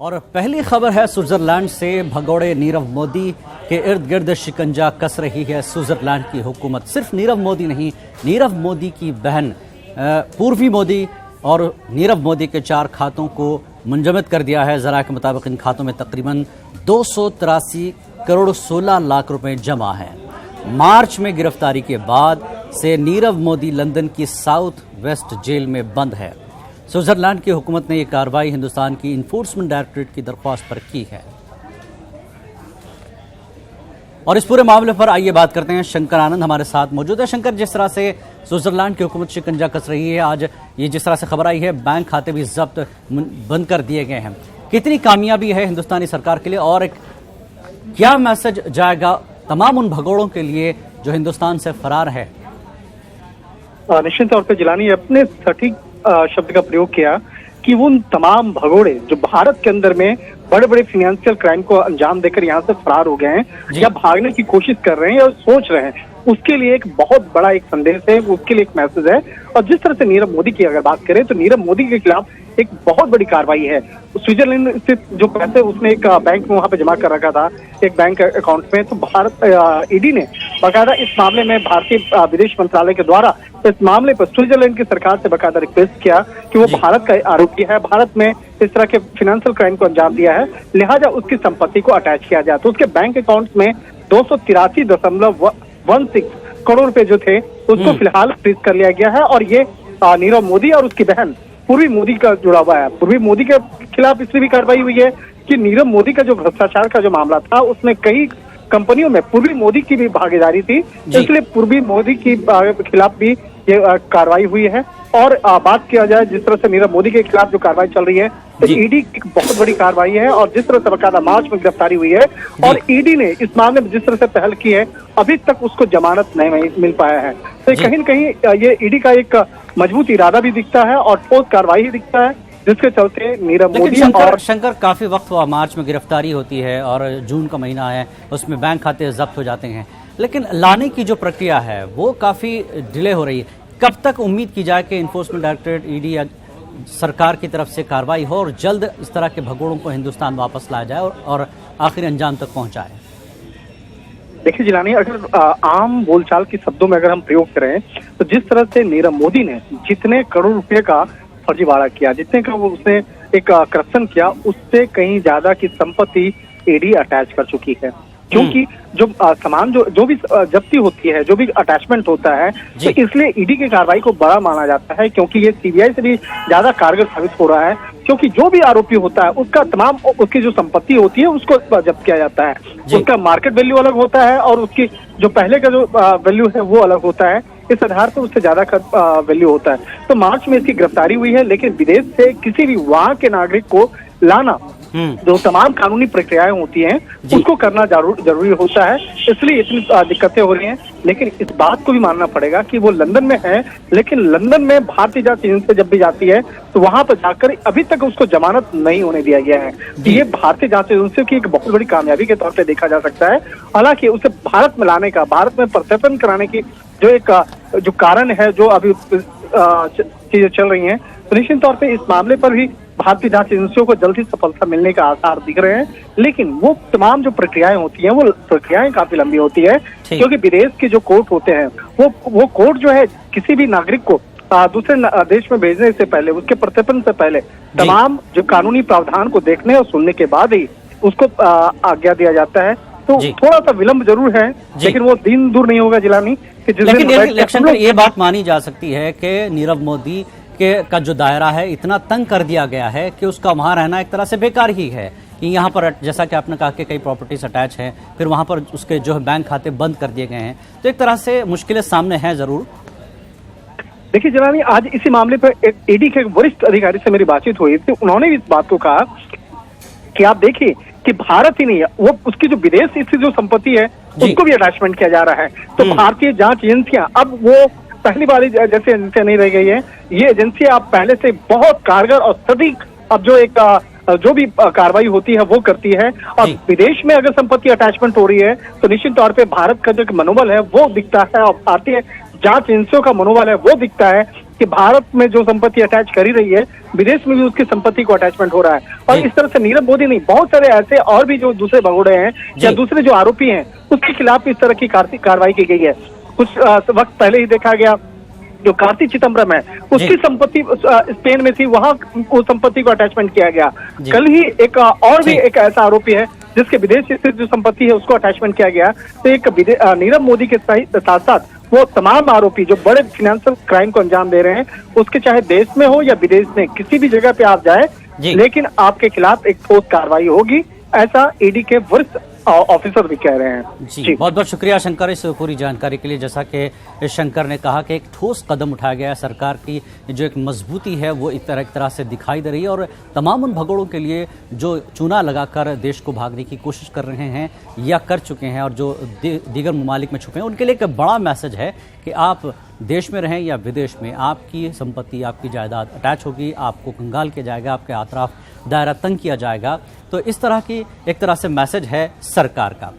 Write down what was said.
और पहली खबर है स्विट्जरलैंड से। भगोड़े नीरव मोदी के इर्द गिर्द शिकंजा कस रही है स्विट्जरलैंड की हुकूमत। सिर्फ नीरव मोदी नहीं, नीरव मोदी की बहन पूर्वी मोदी और नीरव मोदी के 4 खातों को मुंजमद कर दिया है। ज़राए के मुताबिक इन खातों में तकरीबन 283 करोड़ 16 लाख रुपए जमा हैं। मार्च में गिरफ्तारी के बाद से नीरव मोदी लंदन की साउथ वेस्ट जेल में बंद है। स्विट्जरलैंड की हुकूमत ने यह कार्रवाई हिंदुस्तान की इन्फोर्समेंट डायरेक्टरेट की दरख्वास्त पर की है। और इस पूरे मामले पर आइए बात करते हैं। शंकर आनंद हमारे साथ मौजूद है। शंकर, जिस तरह से स्विट्जरलैंड की हुकूमत शिकंजा कस रही है, आज ये जिस तरह से खबर आई है बैंक खाते भी जब्त बंद कर दिए गए हैं, कितनी कामयाबी है हिंदुस्तानी सरकार के लिए और एक क्या मैसेज जाएगा तमाम उन भगोड़ों के लिए जो हिंदुस्तान से फरार है? निश्चित तौर पर जिलानी अपने सटीक शब्द का प्रयोग किया कि वो उन तमाम भगोड़े जो भारत के अंदर में बड़े बड़े फाइनेंशियल क्राइम को अंजाम देकर यहाँ से फरार हो गए हैं या भागने की कोशिश कर रहे हैं या सोच रहे हैं, उसके लिए एक बहुत बड़ा एक संदेश है, उसके लिए एक मैसेज है। और जिस तरह से नीरव मोदी की अगर बात करें तो नीरव मोदी के खिलाफ एक बहुत बड़ी कार्रवाई है। स्विट्जरलैंड स्थित जो पैसे उसने एक बैंक में वहां पे जमा कर रखा था, एक बैंक अकाउंट में, तो भारत ईडी ने बाकायदा इस मामले में भारतीय विदेश मंत्रालय के द्वारा इस मामले पर स्विट्जरलैंड की सरकार से बाकायदा रिक्वेस्ट किया कि वो भारत का आरोपी है, भारत में इस तरह के फाइनेंशियल क्राइम को अंजाम दिया है, लिहाजा उसकी संपत्ति को अटैच किया जाए। तो उसके बैंक अकाउंट में 283.16 करोड़ रुपए जो थे उसको फिलहाल फ्रीज कर लिया गया है। और ये नीरव मोदी और उसकी बहन पूर्वी मोदी का जुड़ा हुआ है। पूर्वी मोदी के खिलाफ इसलिए भी कार्रवाई हुई है कि नीरव मोदी का जो भ्रष्टाचार का जो मामला था उसमें कई कंपनियों में पूर्वी मोदी की भी भागीदारी थी, इसलिए पूर्वी मोदी की खिलाफ भी ये कार्रवाई हुई है। और बात किया जाए जिस तरह से नीरव मोदी के खिलाफ जो कार्रवाई चल रही है तो ईडी की बहुत बड़ी कार्रवाई है। और जिस तरह से बाकायदा मार्च में गिरफ्तारी हुई है और ईडी ने इस मामले में जिस तरह से पहल की है, अभी तक उसको जमानत नहीं मिल पाया है। तो कहीं न कहीं ये ईडी का एक मजबूत इरादा भी दिखता है और ठोस कार्रवाई ही दिखता है, जिसके चलते नीरव मोदी और शंकर काफी वक्त हुआ, मार्च में गिरफ्तारी होती है और जून का महीना है, उसमें बैंक खाते जब्त हो जाते हैं, लेकिन लाने की जो प्रक्रिया है वो काफी डिले हो रही है। कब तक उम्मीद की जाए कि इन्फोर्समेंट डायरेक्टरेट, ईडी या सरकार की तरफ से कार्रवाई हो और जल्द इस तरह के भगोड़ों को हिंदुस्तान वापस लाया जाए और आखिरी अंजाम तक पहुंचाए? देखिए जिलानी, अगर आम बोलचाल के शब्दों में अगर हम प्रयोग करें तो जिस तरह से नीरव मोदी ने जितने करोड़ रुपए का फर्जीवाड़ा किया, जितने का वो उसने एक करप्शन किया, उससे कहीं ज्यादा की संपत्ति ईडी अटैच कर चुकी है। क्योंकि जो सामान जो भी जब्ती होती है, जो भी अटैचमेंट होता है, तो इसलिए ईडी की कार्रवाई को बड़ा माना जाता है, क्योंकि ये सीबीआई से भी ज्यादा कारगर साबित हो रहा है। क्योंकि जो भी आरोपी होता है उसका तमाम उसकी जो संपत्ति होती है उसको जब्त किया जाता है, उसका मार्केट वैल्यू अलग होता है और उसकी जो पहले का जो वैल्यू है वो अलग होता है, इस आधार पर उससे ज्यादा का वैल्यू होता है। तो मार्च में इसकी गिरफ्तारी हुई है, लेकिन विदेश से किसी भी वहां के नागरिक को लाना, जो तमाम कानूनी प्रक्रियाएं होती हैं उसको करना जरूरी होता है, इसलिए इतनी दिक्कतें हो रही हैं। लेकिन इस बात को भी मानना पड़ेगा कि वो लंदन में है, लेकिन लंदन में भारतीय जांच एजेंसी जब भी जाती है तो वहां पर जाकर अभी तक उसको जमानत नहीं होने दिया गया है। तो ये भारतीय जांच एजेंसी की एक बहुत बड़ी कामयाबी के तौर पर देखा जा सकता है। हालांकि उसे भारत में लाने का, भारत में प्रत्यर्पण कराने की जो एक जो कारण है, जो अभी चीजें चल रही हैं, तो निश्चित तौर पर इस मामले पर भी भारतीय जांच एजेंसियों को जल्द ही सफलता मिलने का आसार दिख रहे हैं। लेकिन वो तमाम जो प्रक्रियाएं होती हैं वो प्रक्रियाएं काफी लंबी होती है, क्योंकि विदेश के जो कोर्ट होते हैं वो कोर्ट जो है किसी भी नागरिक को दूसरे देश में भेजने से पहले, उसके प्रत्यर्पण से पहले तमाम जो कानूनी प्रावधान को देखने और सुनने के बाद ही उसको आज्ञा दिया जाता है। तो थोड़ा सा विलंब जरूर है, लेकिन वो दिन दूर नहीं होगा जिलानी कि लेकिन ये बात मानी जा सकती है कि नीरव मोदी का जो दायरा है इतना तंग कर दिया गया है कि उसका वहां रहना एक तरह से बेकार ही है। कि यहाँ पर जैसा कि आपने कहा कि कई प्रॉपर्टीज अटैच हैं, फिर वहां पर उसके जो है बैंक खाते बंद कर दिए गए हैं, तो एक तरह से मुश्किलें सामने हैं जरूर। देखिए जनानी, आज इसी मामले पर ईडी के वरिष्ठ अधिकारी से मेरी बातचीत हुई थी, उन्होंने भी इस बात को कहा कि आप देखिए कि भारत ही नहीं है, वो उसकी जो विदेश स्थित जो संपत्ति है उसको भी अटैचमेंट किया जा रहा है। तो भारतीय जांच एजेंसियां अब वो पहली बार जैसे एजेंसियां नहीं रह गई है, ये एजेंसी अब पहले से बहुत कारगर और सटीक अब जो एक जो भी कार्रवाई होती है वो करती है। और विदेश में अगर संपत्ति अटैचमेंट हो रही है तो निश्चित तौर पे भारत का जो मनोबल है वो दिखता है और भारतीय जांच एजेंसियों का मनोबल है वो दिखता है कि भारत में जो संपत्ति अटैच कर ही रही है, विदेश में भी उसकी संपत्ति को अटैचमेंट हो रहा है। और इस तरह से नीरव मोदी नहीं, बहुत सारे ऐसे और भी जो दूसरे भगोड़े हैं या दूसरे जो आरोपी हैं, उसके खिलाफ इस तरह की कार्रवाई की गई है। कुछ वक्त पहले ही देखा गया जो कार्ति चिदम्बरम है, उसकी संपत्ति स्पेन में थी, वहां उस संपत्ति को अटैचमेंट किया गया। कल ही एक और भी एक ऐसा आरोपी है जिसके विदेश स्थित जो संपत्ति है उसको अटैचमेंट किया गया। तो एक नीरव मोदी के साथ साथ वो तमाम आरोपी जो बड़े फाइनेंशियल क्राइम को अंजाम दे रहे हैं, उसके चाहे देश में हो या विदेश में, किसी भी जगह पे आप जाए, लेकिन आपके खिलाफ एक ठोस कार्रवाई होगी, ऐसा ईडी के वरिष्ठ ऑफिसर भी कह रहे हैं। जी बहुत बहुत शुक्रिया शंकर इस पूरी जानकारी के लिए। जैसा कि शंकर ने कहा कि एक ठोस कदम उठाया गया है, सरकार की जो एक मजबूती है वो एक तरह से दिखाई दे रही है, और तमाम उन भगोड़ों के लिए जो चूना लगाकर देश को भागने की कोशिश कर रहे हैं या कर चुके हैं और जो दीगर ममालिक में छुपे हैं, उनके लिए एक बड़ा मैसेज है कि आप देश में रहें या विदेश में, आपकी संपत्ति, आपकी जायदाद अटैच होगी, आपको कंगाल किया जाएगा, आपके अतराफ दायरा तंग किया जाएगा। तो इस तरह की एक तरह से मैसेज है सरकार का।